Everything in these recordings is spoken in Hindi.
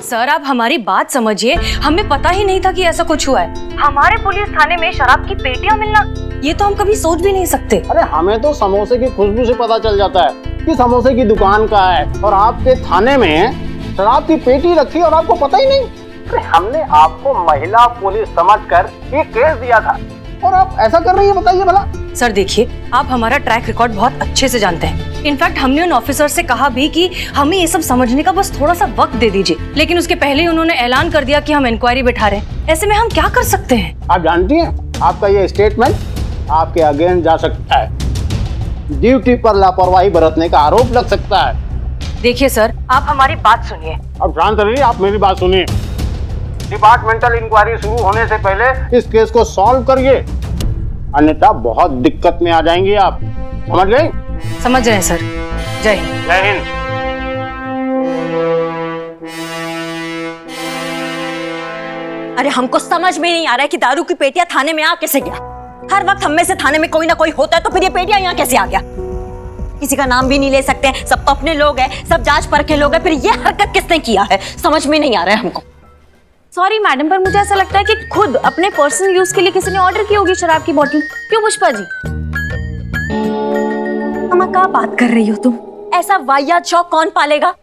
सर आप हमारी बात समझिए, हमें पता ही नहीं था कि ऐसा कुछ हुआ है। हमारे पुलिस थाने में शराब की पेटियां मिलना, ये तो हम कभी सोच भी नहीं सकते। अरे हमें तो समोसे की खुशबू से पता चल जाता है कि समोसे की दुकान का है, और आपके थाने में शराब की पेटी रखी और आपको पता ही नहीं। अरे हमने आपको महिला पुलिस समझकर ये केस दिया था और आप ऐसा कर रही है, बताइए भला। सर देखिए, आप हमारा ट्रैक रिकॉर्ड बहुत अच्छे से जानते हैं। इनफैक्ट हमने उन ऑफिसर से कहा भी कि हमें ये सब समझने का बस थोड़ा सा वक्त दे दीजिए, लेकिन उसके पहले ही उन्होंने ऐलान कर दिया कि हम इंक्वायरी बैठा रहे हैं। ऐसे में हम क्या कर सकते हैं? आप जानती हैं आपका ये स्टेटमेंट आपके अगेंस्ट जा सकता है। ड्यूटी पर लापरवाही बरतने का आरोप लग सकता है। देखिए सर, आप हमारी बात सुनिए। अब शांत रहिए, आप मेरी बात सुनिए। डिपार्टमेंटल इंक्वायरी शुरू होने से पहले इस केस को सॉल्व करिए, अन्यथा बहुत दिक्कत में आ जाएंगे आप। समझ गए? समझ रहे हैं सर। जय हिंद। जय हिंद। अरे हमको समझ में नहीं आ रहा है कि दारू की पेटियां थाने में आ कैसे गया। हर वक्त हम में से थाने में कोई ना कोई होता है, तो फिर ये पेटियां यहाँ कैसे आ गया? किसी का नाम भी नहीं ले सकते, सब तो अपने लोग हैं, सब जांच परखे लोग हैं, फिर ये हरकत किसने किया है समझ में नहीं आ रहा है हमको। सॉरी मैडम, पर मुझे ऐसा लगता है कि खुद अपने पर्सनल यूज के लिए किसी ने ऑर्डर की होगी शराब की बोतल। क्यों पुष्पा जी? अम्मा क्या बात कर रही हो तुम? ऐसा वाहियात शौक कौन पालेगा?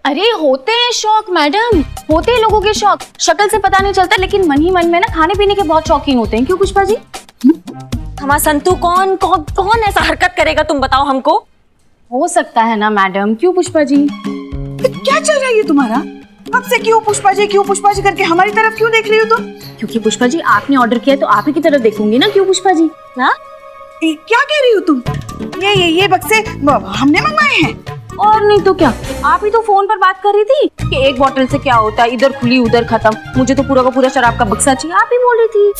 अरे होते हैं शौक मैडम, होते हैं लोगों के शौक। शक्ल से पता नहीं चलता, लेकिन मन ही मन में ना खाने पीने के बहुत शौकीन होते हैं। क्यों पुष्पा जी? हमारा संतू कौन कौन कौन ऐसा हरकत करेगा, तुम बताओ हमको। हो सकता है ना मैडम। क्यों पुष्पा जी? क्या चल रहा है ये तुम्हारा? अब से क्यों पुष्पा जी करके हमारी तरफ क्यों देख रही हो तुम? क्योंकि पुष्पा जी आपने ऑर्डर किया तो आप ही की तरफ देखूंगी ना। क्यों पुष्पा जी? हाँ क्या कह रही हो तुम? ये बक्से हमने मंगवाए हैं। और नहीं तो क्या, आप ही तो फोन पर बात कर रही थी कि एक बोतल से क्या होता है, इधर खुली उधर खत्म, मुझे तो पूरा का पूरा शराब का बक्सा चाहिए, आप ही बोल रही थी।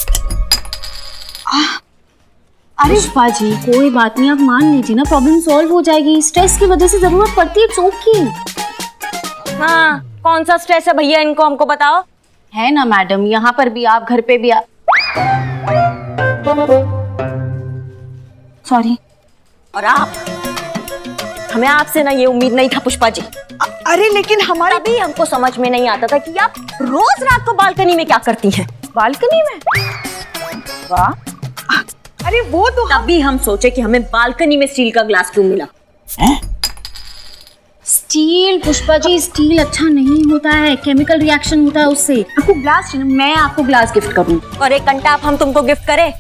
अरे पुष्पा जी कोई बात नहीं, आप मान लीजिए ना, प्रॉब्लम सॉल्व हो जाएगी। स्ट्रेस की वजह से जरूरत पड़ती है, इट्स ओके। हाँ, कौन सा स्ट्रेस है भैया, इनको हमको बताओ। है ना मैडम, यहाँ पर भी आप, घर पे भी आप। सॉरी। और आप, हमें आपसे ना ये उम्मीद नहीं था पुष्पा जी। अरे लेकिन हमारे तभी हमको समझ में नहीं आता था कि आप रोज रात को बालकनी में क्या करती हैं। बालकनी में? वाह। अरे वो तो तभी हम सोचे कि हमें बालकनी में स्टील का ग्लास क्यों मिला। स्टील पुष्पा जी, स्टील अच्छा नहीं होता है, केमिकल रिएक्शन होता है उससे। आपको ग्लास चाहिए, मैं आपको ग्लास गिफ्ट करूँ। और एक घंटा आप हम तुमको गिफ्ट करें?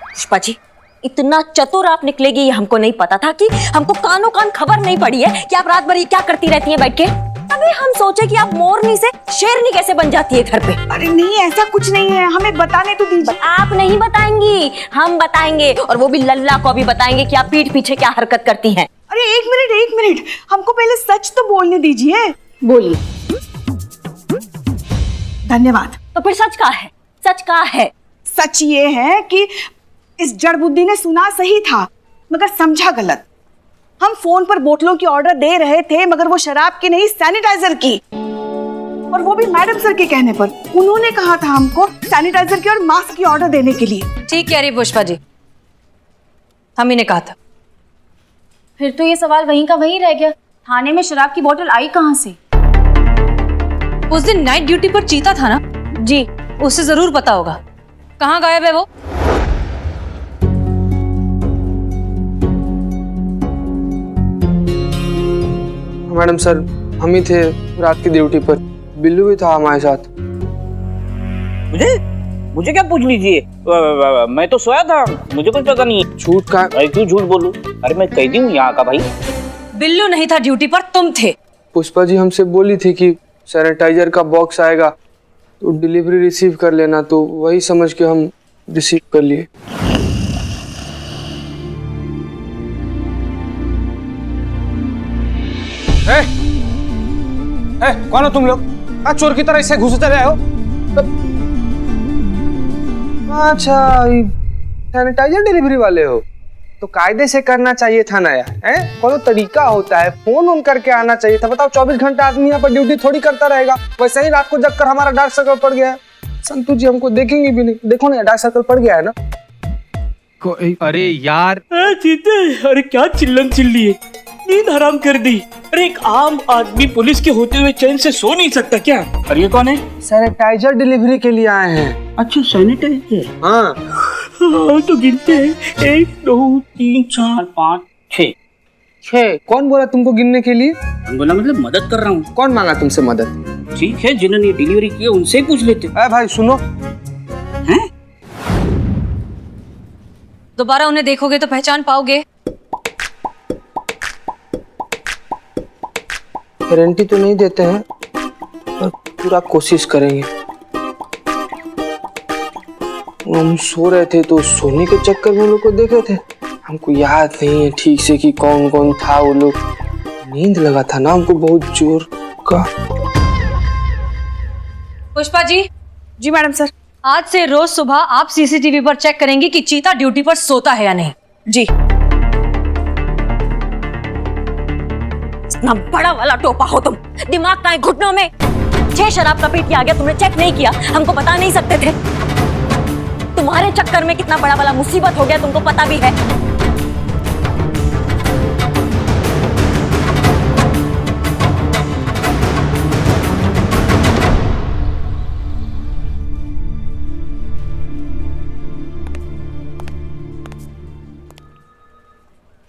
पुष्पा जी इतना चतुर आप निकलेगी ये हमको नहीं पता था। कि हमको कानों कान खबर नहीं पड़ी है कि आप रात भर ये क्या करती रहती हैं बैठ के। तभी हम सोचे कि आप मोरनी से शेरनी कैसे बन जाती है घर पे। अरे नहीं, ऐसा कुछ नहीं है, हमें बताने तो दीजिए। आप नहीं बताएंगी, हम बताएंगे, और वो भी लल्ला को भी बताएंगे कि आप पीठ पीछे क्या हरकत करती हैं। अरे एक मिनट, हमको पहले सच तो बोलने दीजिए। बोलिए। धन्यवाद। तो फिर सच का है? सच का है? सच ये है कि इस जड़ बुद्धि ने सुना सही था मगर समझा गलत। हम फोन पर बोतलों की ऑर्डर दे रहे थे, मगर वो शराब की नहीं सैनिटाइजर की, और वो भी मैडम सर के कहने पर। उन्होंने कहा था हमको सैनिटाइजर की और मास्क की ऑर्डर देने के लिए। ठीक कह रही पुष्पा जी, हम ही ने कहा था। फिर तो ये सवाल वहीं का वहीं रह गया, थाने में शराब की बोतल आई कहाँ से? उस दिन नाइट ड्यूटी पर चीता था ना जी, उससे जरूर पता होगा। कहाँ गायब है वो? मैडम सर, हम ही थे रात की ड्यूटी पर, बिल्लू भी था हमारे साथ। मुझे क्या पूछ लीजिए, मैं तो सोया था, मुझे कुछ पता नहीं है। झूठ का? क्यों झूठ बोलूं? अरे मैं कैदी हूँ यहाँ का भाई। बिल्लू नहीं था ड्यूटी पर, तुम थे। पुष्पा जी हमसे बोली थी कि सैनिटाइजर का बॉक्स आएगा तो डिलीवरी रिसीव कर लेना, तो वही समझ के हम रिसीव कर लिए। कौन हो तुम लोग? चोर की तरह इसे घुसते रहे हो? अच्छा, सैनिटाइजर डिलीवरी वाले हो तो कायदे से करना चाहिए था ना यार। कोई तरीका होता है, फोन ऑन करके आना चाहिए था। बताओ 24 घंटा आदमी यहाँ पर ड्यूटी थोड़ी करता रहेगा। वैसे ही रात को जग कर हमारा डार्क सर्कल पड़ गया है। संतू जी हमको देखेंगे भी नहीं। देखो ना डार्क सर्कल पड़ गया है ना। अरे यार चीते, अरे क्या चिल्लन चिल्ली है, नींद हराम कर दी। अरे एक आम आदमी पुलिस के होते हुए चैन से सो नहीं सकता क्या? और ये कौन है? सैनिटाइजर डिलीवरी के लिए आए हैं। अच्छा सैनिटाइजर। हाँ हाँ तो गिनते हैं 1 2 3 4 5 6। 6। कौन बोला तुमको गिनने के लिए? बोला मतलब मदद कर रहा हूँ। कौन मांगा तुमसे मदद? ठीक है, जिन्होंने ये डिलीवरी की है उनसे ही पूछ लेते। अरे भाई सुनो, हैं? दोबारा उन्हें देखोगे तो पहचान पाओगे। गारंटी तो नहीं देते हैं पर पूरा कोशिश करेंगे। हम सो रहे थे तो सोने के चक्कर में लोग को देखे थे। हमको याद नहीं है ठीक से कि कौन कौन था वो लोग। नींद लगा था ना हमको बहुत जोर का। पुष्पा जी। जी मैडम सर। आज से रोज सुबह आप सीसीटीवी पर चेक करेंगी कि चीता ड्यूटी पर सोता है या नहीं। जी। इतना बड़ा वाला टोपा हो तुम, दिमाग का घुटनों में। 6 शराब का पेटी आ गया, तुमने चेक नहीं किया, हमको बता नहीं सकते थे। तुम्हारे चक्कर में कितना बड़ा वाला मुसीबत हो गया तुमको पता भी है।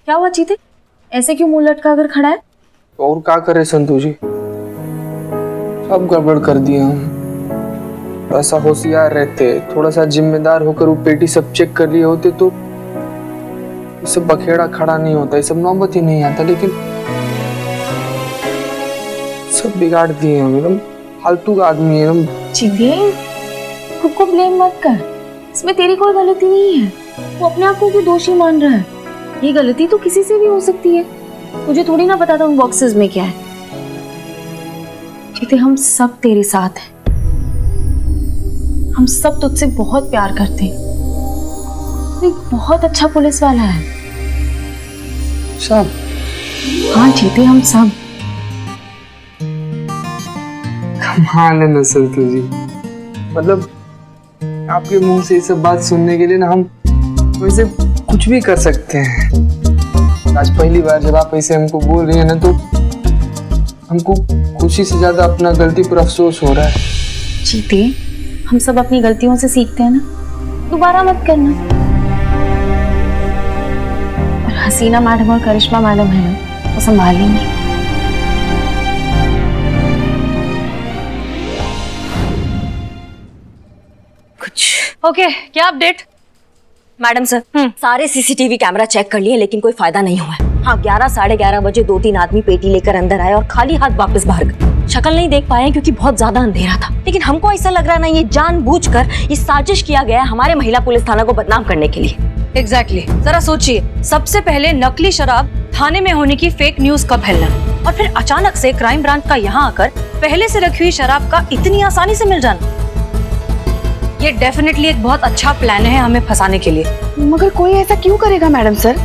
क्या हुआ चीते? ऐसे क्यों मुंह लटका कर खड़ा है? और क्या करे संतू जी, सब गड़बड़ कर दिया हम। ऐसा होशियार रहते, थोड़ा सा जिम्मेदार होकर वो पेटी सब चेक कर लिए होते तो ये सब बखेड़ा खड़ा नहीं होता, ये सब नौबत ही नहीं आता। लेकिन सब बिगाड़ दिए हम, एकदम फालतू का आदमी है एकदम। चीते, खुद को ब्लेम मत कर, इसमें तेरी कोई गलती नहीं है। वो अपने आप को क्यों दोषी मान रहा है? ये गलती तो किसी से भी हो सकती है। मुझे थोड़ी ना पता था उन बॉक्सेस में क्या है। चीते, हम सब तेरे साथ हैं। हम सब तुझसे बहुत प्यार करते हैं। तू एक बहुत अच्छा पुलिस वाला है। सब? हाँ चीते, हम सब। कमाल है ना संतू जी, मतलब आपके मुंह से ये सब बात सुनने के लिए ना हम वैसे कुछ भी कर सकते हैं। आज पहली बार जब आप ऐसे हमको बोल रही हैं ना तो हमको खुशी से ज्यादा अपना गलती पर अफसोस हो रहा है। चीते, हम सब अपनी गलतियों से सीखते हैं ना, दोबारा मत करना। और हसीना मैडम और करिश्मा मैडम है ना, वो संभालेंगी। ओके, क्या अपडेट? मैडम सर, सारे सीसीटीवी कैमरा चेक कर लिए लेकिन कोई फायदा नहीं हुआ। हाँ, 11 साढ़े 11 बजे 2-3 आदमी पेटी लेकर अंदर आए और खाली हाथ वापस बाहर गए। शक्ल नहीं देख पाए क्योंकि बहुत ज्यादा अंधेरा था, लेकिन हमको ऐसा लग रहा ना ये जानबूझकर ये साजिश किया गया है हमारे महिला पुलिस थाना को बदनाम करने के लिए। एग्जैक्टली। जरा सोचिए, सबसे पहले नकली शराब थाने में होने की फेक न्यूज का फैलना, और फिर अचानक से क्राइम ब्रांच का यहाँ आकर पहले से रखी हुई शराब का इतनी आसानी से मिल जाना। ये डेफिनेटली एक बहुत अच्छा प्लान है हमें फंसाने के लिए। मगर कोई ऐसा क्यों करेगा मैडम सर?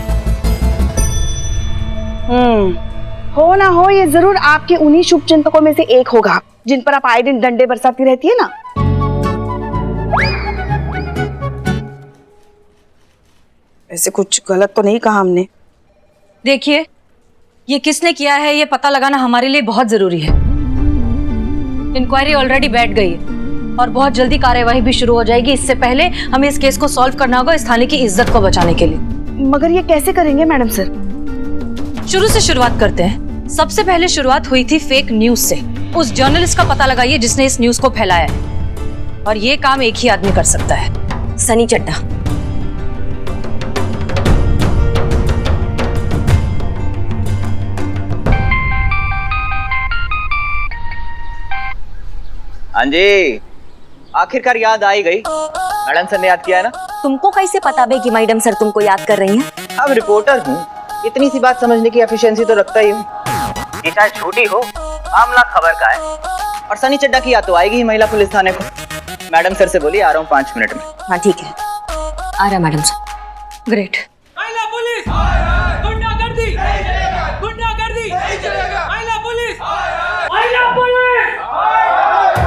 हो ना हो, ये जरूर आपके उन्हीं शुभचिंतकों में से एक होगा जिन पर आप आए दिन डंडे बरसाती रहती है ना। ऐसे कुछ गलत तो नहीं कहा हमने। देखिए, ये किसने किया है ये पता लगाना हमारे लिए बहुत जरूरी है। इंक्वायरी ऑलरेडी बैठ गई है और बहुत जल्दी कार्यवाही भी शुरू हो जाएगी। इससे पहले हमें इस केस को सॉल्व करना होगा इस थाने की इज्जत को बचाने के लिए। मगर ये कैसे करेंगे मैडम सर? शुरू से शुरुआत करते हैं। सबसे पहले शुरुआत हुई थी फेक न्यूज से। उस जर्नलिस्ट का पता लगाइए जिसने इस न्यूज को फैलाया है, और ये काम एक ही आदमी कर सकता है, सनी चड्ढा। हाँ जी, आखिरकार याद आई गई। मैडम सर ने याद किया है ना। तुमको कैसे पता बे कि मैडम सर तुमको याद कर रही हैं? अब रिपोर्टर हूँ, इतनी सी बात समझने की एफिशिएंसी तो रखता ही हूँ। ये चाहे छोटी हो, मामला खबर का है। और सनी चड्ढा की याद तो आएगी ही महिला पुलिस थाने को। मैडम सर से बोलिए आ रहा हूँ 5 मिनट में। हाँ ठीक है, आ रहा मैडम सर। ग्रेट। महिला पुलिस, गुंडागर्दी, गुंडागर्दी, महिला पुलिस, महिला पुलिस,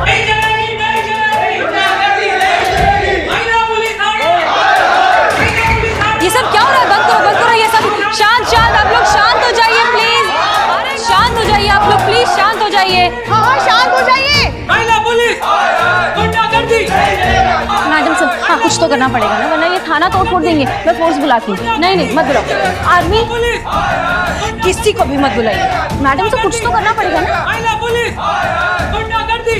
नहीं चलेगी, नहीं चलेगी, गुंडागर्दी नहीं चलेगी, महिला पुलिस ये सब क्या हो रहा है? बंद करो ये सब। शांत, आप लोग शांत हो जाइए प्लीज, शांत हो कुछ तो करना पड़ेगा ना, वरना ये थाना तोड़ फोड़ देंगे। मैं फोर्स बुलाती हूँ। नहीं मत बुलाओ। आर्मी किसी को भी मत बुलाइए। मैडम से कुछ तो करना पड़ेगा ना। महिला पुलिस गुंडागर्दी।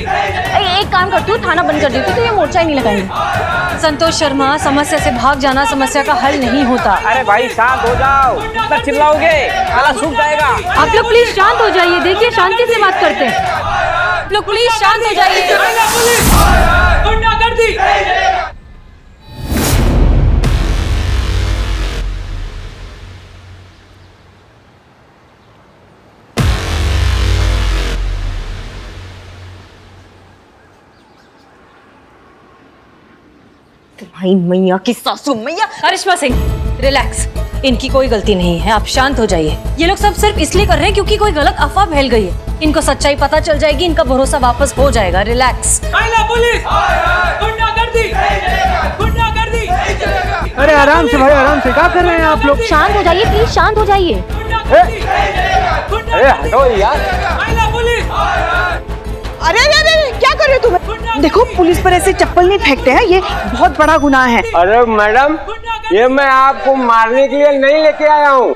एक काम करती हूँ, थाना बंद कर देती हूँ तो ये मोर्चा ही नहीं लगाएंगे। संतोष शर्मा, समस्या से भाग जाना समस्या का हल नहीं होता। अरे भाई शांत हो जाओ, इतना चिल्लाओगे गला सूख जाएगा। आप लोग प्लीज शांत हो जाइए। देखिए शांति से बात करते हैं। आप लोग प्लीज शांत हो जाइए। महिला पुलिस गुंडागर्दी। तुम्हारी मैया की सासू मैया। करिश्मा सिंह, रिलैक्स। इनकी कोई गलती नहीं है, आप शांत हो जाइए। ये लोग सब सिर्फ इसलिए कर रहे हैं क्योंकि कोई गलत अफवाह फैल गई है। इनको सच्चाई पता चल जाएगी, इनका भरोसा वापस हो जाएगा। रिलैक्स। महिला पुलिस गुंडागर्दी। गुंडागर्दी। अरे आराम से भाई, आराम से। क्या कर रहे हैं आप लोग? शांत हो जाइए प्लीज, शांत हो जाइए। अरे हटो यार। महिला पुलिस। अरे अरे अरे क्या कर रहे हो तुम? देखो पुलिस पर ऐसे चप्पल नहीं फेंकते हैं, ये बहुत बड़ा गुनाह है। अरे मैडम, ये मैं आपको मारने के लिए नहीं लेके आया हूँ।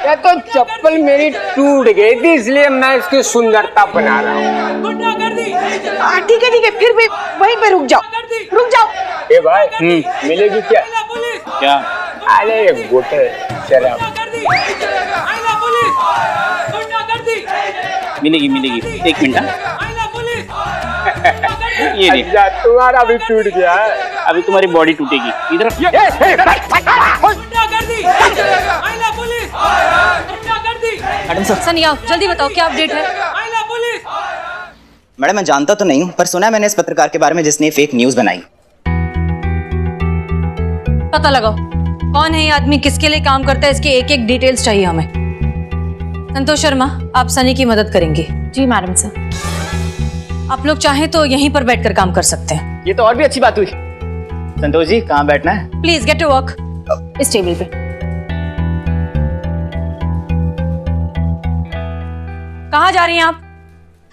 ये तो चप्पल मेरी टूट गई थी, इसलिए मैं इसकी सुंदरता बना रहा हूँ। ठीक है, फिर भी वहीं पे रुक जाओ, रुक जाओ। ए भाई, मिलेगी क्या? क्या? अरे एक बोतल शराब। मिलेगी मिलेगी, 1 मिनट। ये नहीं, अच्छा, तुम्हारा भी टूट गया है। अभी तुम्हारी बॉडी टूटेगी। इधर मैडम सर। सनी आओ, जल्दी बताओ क्या अपडेट है। मैडम मैं जानता तो नहीं हूँ, पर सुना है मैंने इस पत्रकार के बारे में जिसने फेक न्यूज बनाई। पता लगाओ कौन है ये आदमी, किसके लिए काम करता है, इसके एक एक डिटेल्स चाहिए हमें। संतोष शर्मा, आप सनी की मदद करेंगे। जी मैडम सर। आप लोग चाहें तो यहीं पर बैठकर काम कर सकते हैं। ये तो और भी अच्छी बात हुई। संतोष जी कहाँ बैठना है? Please get to work. इस टेबल पे। कहाँ जा रही हैं आप?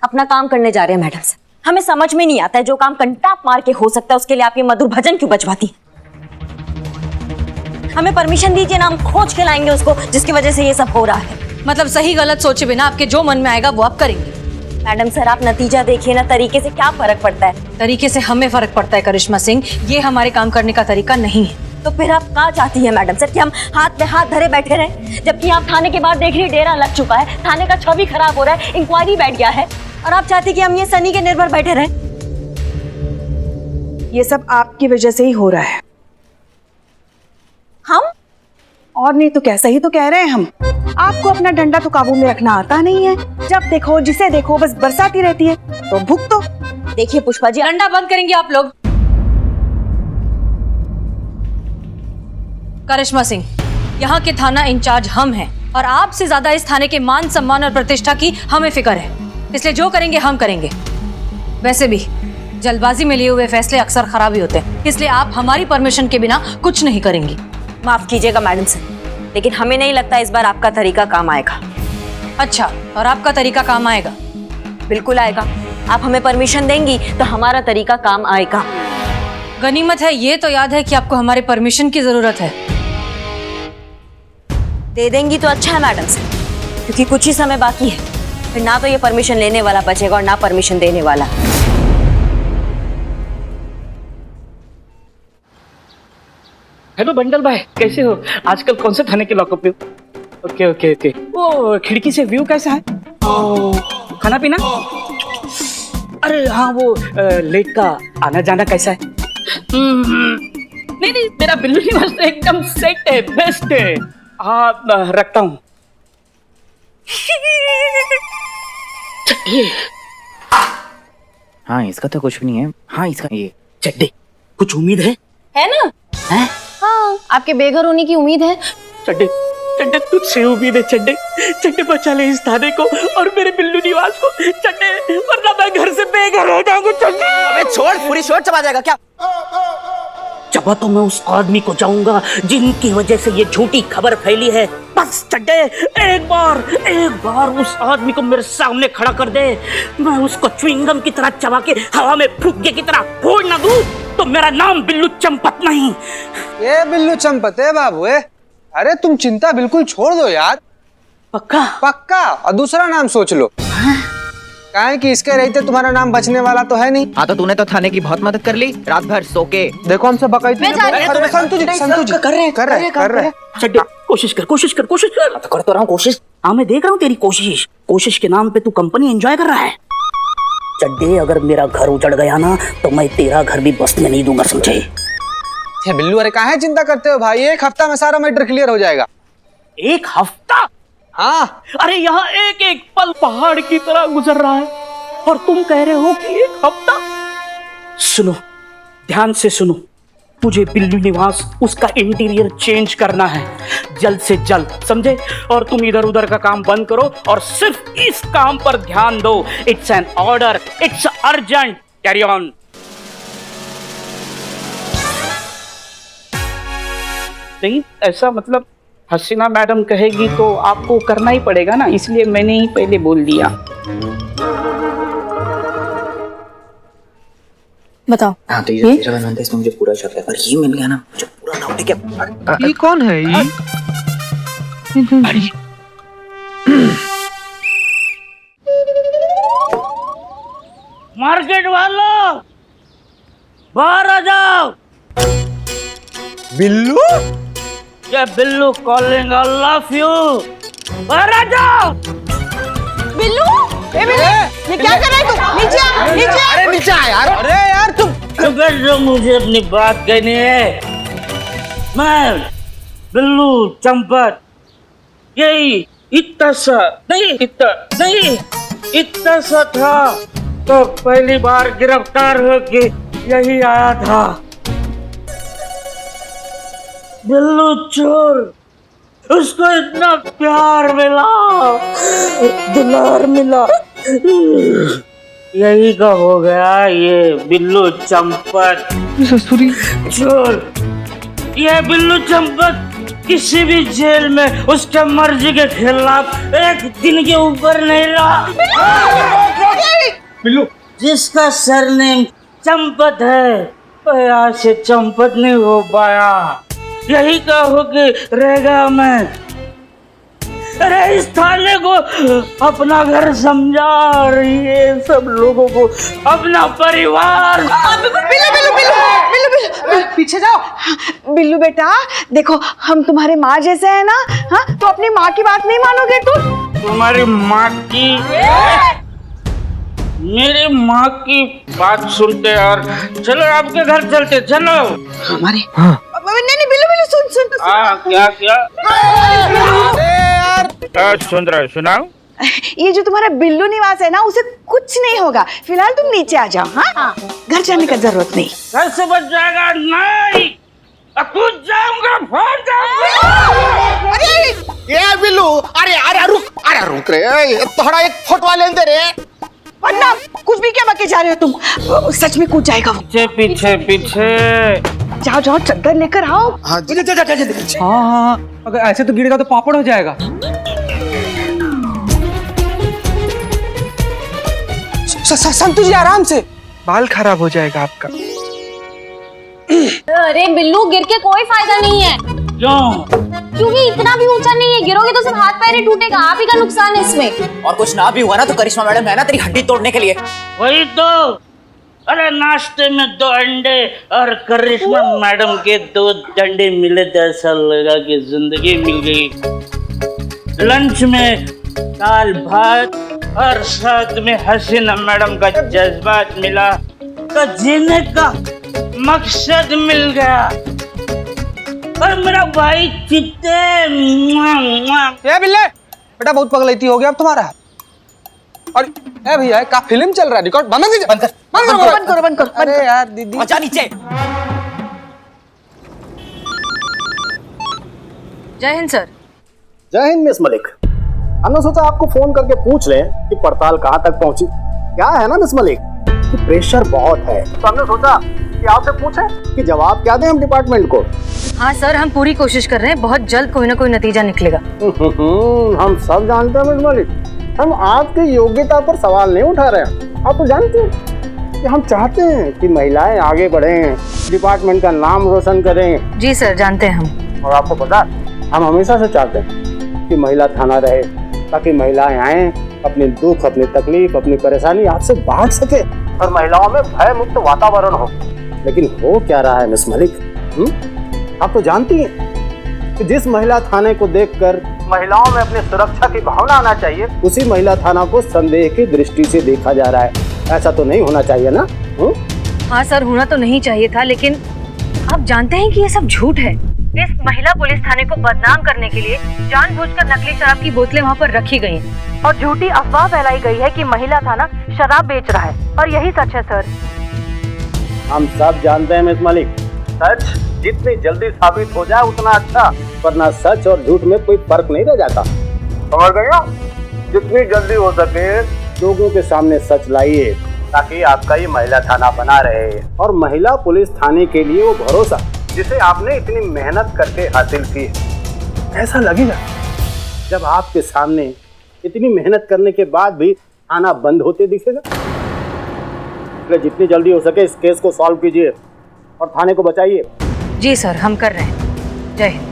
अपना काम करने जा रहे हैं मैडम सर। हमें समझ में नहीं आता है, जो काम कंटाप मार के हो सकता है उसके लिए आप ये मधुर भजन क्यों बजवाती हैं? हमें परमिशन दीजिए ना, हम खोज के लाएंगे उसको जिसकी वजह से ये सब हो रहा है। मतलब सही गलत सोचे बिना आपके जो मन में आएगा वो आप करेंगे। मैडम सर आप नतीजा देखिए ना, तरीके से क्या फर्क पड़ता है। तरीके से हमें फर्क पड़ता है करिश्मा सिंह, ये हमारे काम करने का तरीका नहीं है। तो फिर आप कहाँ चाहती हैं मैडम सर कि हम हाथ पे हाथ धरे बैठे रहें, जबकि आप थाने के बाहर देख रही डेरा लग चुका है, थाने का छवि खराब हो रहा है, इंक्वायरी बैठ गया है, और आप चाहती कि हम ये सनी के निर्भर बैठे रहें? ये सब आपकी वजह से ही हो रहा है। हम? और नहीं तो क्या, सही तो कह रहे हैं हम। आपको अपना डंडा तो काबू में रखना आता नहीं है। जब देखो जिसे देखो बस बरसाती रहती है, तो भुगतो तो। देखिए पुष्पा जी, डंडा बंद करेंगे आप लोग। करिश्मा सिंह, यहाँ के थाना इंचार्ज हम हैं और आपसे ज्यादा इस थाने के मान सम्मान और प्रतिष्ठा की हमें फिक्र है, इसलिए जो करेंगे हम करेंगे। वैसे भी जल्दबाजी में लिए हुए फैसले अक्सर खराब ही होते हैं, इसलिए आप हमारी परमिशन के बिना कुछ नहीं करेंगी। माफ कीजिएगा मैडम सर, लेकिन हमें नहीं लगता इस बार आपका तरीका काम आएगा। अच्छा, और आपका तरीका काम आएगा? बिल्कुल आएगा। आप हमें परमिशन देंगी तो हमारा तरीका काम आएगा। गनीमत है ये तो याद है कि आपको हमारे परमिशन की जरूरत है। दे देंगी तो अच्छा है मैडम सर, क्योंकि कुछ ही समय बाकी है, फिर ना तो ये परमिशन लेने वाला बचेगा और ना परमिशन देने वाला। हेलो बंडल भाई, कैसे हो? आजकल कौन से थाने के लॉकअप पे हो? Okay okay okay. वो खिड़की से व्यू कैसा है? खाना पीना? अरे हाँ, वो लेक का आना जाना कैसा है? नहीं नहीं, मेरा बिल्लू निवास तो एकदम सेट है, बेस्ट है। हाँ रखता हूँ। हाँ इसका तो कुछ भी नहीं है। हाँ इसका ये चड्डे, कुछ उम्मीद है? है ना? हैं? हाँ, आपके बेघर होने की उम्मीद है। चड्डे चड्डे तुझसे उम्मीद है। चड्डे चड्डे बचा ले इस थाने को और मेरे बिल्लू निवास को। चड्डे, वरना मैं घर से बेघर हो जाऊंगा। चड्डे अबे छोड़, पूरी शोर चबा जाएगा क्या? चबा तो मैं उस आदमी को जाऊंगा जिनकी वजह से ये झूठी खबर फैली है। बस चड्डे, एक बार उस आदमी को मेरे सामने खड़ा कर दे, मैं उसको च्युइंगम की तरह चबा के हवा में फूंके की तरह फोड़ ना दूं तो मेरा नाम बिल्लू चंपत नहीं। ये बिल्लू चंपत है बाबू है। अरे तुम चिंता बिल्कुल छोड़ दो यार। पक्का? पक्का। और दूसरा नाम सोच लो। काहे कि इसके रहते तुम्हारा नाम बचने वाला तो है नहीं। हाँ तो तूने तो थाने की बहुत मदद कर ली, रात भर सो के। देखो हमसे बकायदे संतु जी कर रहे हैं। चड्डे कोशिश कर। तो कर तो रहा हूँ कोशिश। हाँ मैं देख रहा हूँ तेरी कोशिश के नाम पे तू कंपनी एंजॉय कर रहा है। चड्डे अगर मेरा घर उजड़ गया ना तो मैं तेरा घर भी बसने नहीं दूंगा, समझे? ये बिल्लू अरे काहे चिंता करते हो भाई, 1 हफ्ता में सारा मैटर क्लियर हो जाएगा। 1 हफ्ता? हाँ। अरे यहाँ एक एक पल पहाड़ की तरह गुजर रहा है और तुम कह रहे हो कि 1 हफ्ता? सुनो, ध्यान से सुनो, मुझे बिल्लू निवास उसका इंटीरियर चेंज करना है जल्द से जल्द, समझे? और तुम इधर उधर का काम बंद करो और सिर्फ इस काम पर ध्यान दो। It's an order, it's urgent, carry on. नहीं ऐसा मतलब हसीना मैडम कहेगी तो आपको करना ही पड़ेगा ना, इसलिए मैंने ही पहले बोल दिया। बताओ। हाँ तो ये तेरा बनवाते इसमें मुझे पूरा शक है, पर ये मिल गया ना मुझे पूरा डाउट है कि ये कौन है ये? मार्केट वालों बाहर आ जाओ। बिल्लू? ये Billu calling, I love you. बाहर आ जाओ। बिल्लू, ये क्या कर रहा है तू? नीचे आ। अरे नीचे आ यार। अरे यार तुम जो मुझे अपनी बात कहनी है, मैं बिल्लू चंपत यही इतना सा था तो पहली बार गिरफ्तार होके यही आया था। बिल्लू चोर, उसको इतना प्यार मिला, दुलार मिला, यही का हो गया ये बिल्लू चंपत चोर। ये बिल्लू चंपत किसी भी जेल में उसके मर्जी के खिलाफ एक दिन के ऊपर नहीं रहा। बिल्लू जिसका सरनेम चंपत है वो आज से चंपत नहीं हो पाया, यही का होके रहेगा मैं। अरे इस थाने को अपना घर समझा और ये सब लोगों को अपना परिवार। बिल्लू, पीछे जाओ। बिल्लू बेटा देखो, हम तुम्हारे माँ जैसे हैं ना। हाँ तो अपनी माँ की बात नहीं मानोगे तुम? तुम्हारी माँ की, मेरी माँ की बात सुनते और चलो आपके घर चलते, चलो हमारे। नहीं बिल्लू सुन। क्या सुन रहे, सुनाओ। ये जो तुम्हारा बिल्लू निवास है ना, उसे कुछ नहीं होगा। फिलहाल तुम नीचे आ जाओ। हाँ घर जाने का जरूरत नहीं। घर से बच जाएगा नहीं, कूद जाऊंगा, फाड़ जाऊंगा। ये बिल्लू, अरे रुक रे, थोड़ा एक फोटो लेने दे रे। वरना कुछ भी क्या बके जा रहे हो तुम? सच में कूद जाएगा वो। पीछे जाओ चद्दर लेकर आओ। हाँ अगर ऐसे तो गिरेगा तो पापड़ हो जाएगा। संतु जी आराम से, बाल खराब हो जाएगा आपका। अरे बिल्लू, गिर के कोई फायदा नहीं है। क्यों? क्योंकि इतना भी ऊंचा नहीं है, गिरोगे तो सिर्फ हाथ पैर ही टूटेगा, आप ही का नुकसान है इसमें। और कुछ ना भी हुआ ना तो करिश्मा मैडम है ना तेरी हड्डी तोड़ने के लिए। वही तो। अरे नाश्ते में 2 अंडे और करिश्मा मैडम के 2 डंडे मिले तो ऐसा लगा कि जिंदगी मिल गई। लंच में दाल भात और साथ में हसीना मैडम का जज्बात मिला तो जीने का मकसद मिल गया। और मेरा भाई चित्ते। ये बिल्ले बेटा बहुत पगलैती हो गया अब तुम्हारा। और ए भैया का फिल्म चल रहा है, रिकॉर्ड बंद करो। अरे यार दीदी अच्छा नीचे। जय हिंद सर। जय हिंद मिस मलिक। हमने सोचा आपको फोन करके पूछ लें कि पड़ताल कहाँ तक पहुंची। क्या है ना मिस मलिक कि प्रेशर बहुत है, तो हमने सोचा कि आपसे पूछें कि जवाब क्या दें हम डिपार्टमेंट को। हाँ सर, हम पूरी कोशिश कर रहे हैं, बहुत जल्द कोई ना कोई नतीजा निकलेगा। हम सब जानते हैं मिस मलिक, हम आपकी योग्यता पर सवाल नहीं उठा रहे हैं। आप तो जानते हैं कि हम चाहते हैं कि महिलाएं आगे बढ़ें, डिपार्टमेंट का नाम रोशन करें। जी सर, जानते हैं हम। और आपको पता हम हमेशा से चाहते हैं कि महिला थाना रहे, ताकि महिलाएं आए, अपने दुख, अपनी तकलीफ, अपनी परेशानी आपसे बांट सके और महिलाओं में भय मुक्त वातावरण हो। लेकिन हो क्या रहा है मिस मलिक? आप तो जानती हैं कि जिस महिला थाने को देखकर महिलाओं में अपनी सुरक्षा की भावना आना चाहिए, उसी महिला थाना को संदेह की दृष्टि से देखा जा रहा है। ऐसा तो नहीं होना चाहिए ना? हाँ सर, होना तो नहीं चाहिए था, लेकिन आप जानते हैं कि ये सब झूठ है। इस महिला पुलिस थाने को बदनाम करने के लिए जानबूझकर नकली शराब की बोतलें वहाँ पर रखी गई हैं और झूठी अफवाह फैलाई गई है कि महिला थाना शराब बेच रहा है, और यही सच है सर। हम सब जानते हैं मिस मलिक, सच जितनी जल्दी साबित हो जाए उतना अच्छा, वरना सच और झूठ में कोई फर्क नहीं रह जाता। समझ गए ना? जितनी जल्दी हो सके लोगों के सामने सच लाइए, ताकि आपका ये महिला थाना बना रहे और महिला पुलिस थाने के लिए वो भरोसा जिसे आपने इतनी मेहनत करके हासिल की है, ऐसा लगेगा जब आपके सामने इतनी मेहनत करने के बाद भी थाना बंद होते दिखेगा। इसलिए जितनी जल्दी हो सके इस केस को सॉल्व कीजिए और थाने को बचाइए। जी सर, हम कर रहे हैं। जय हिंद।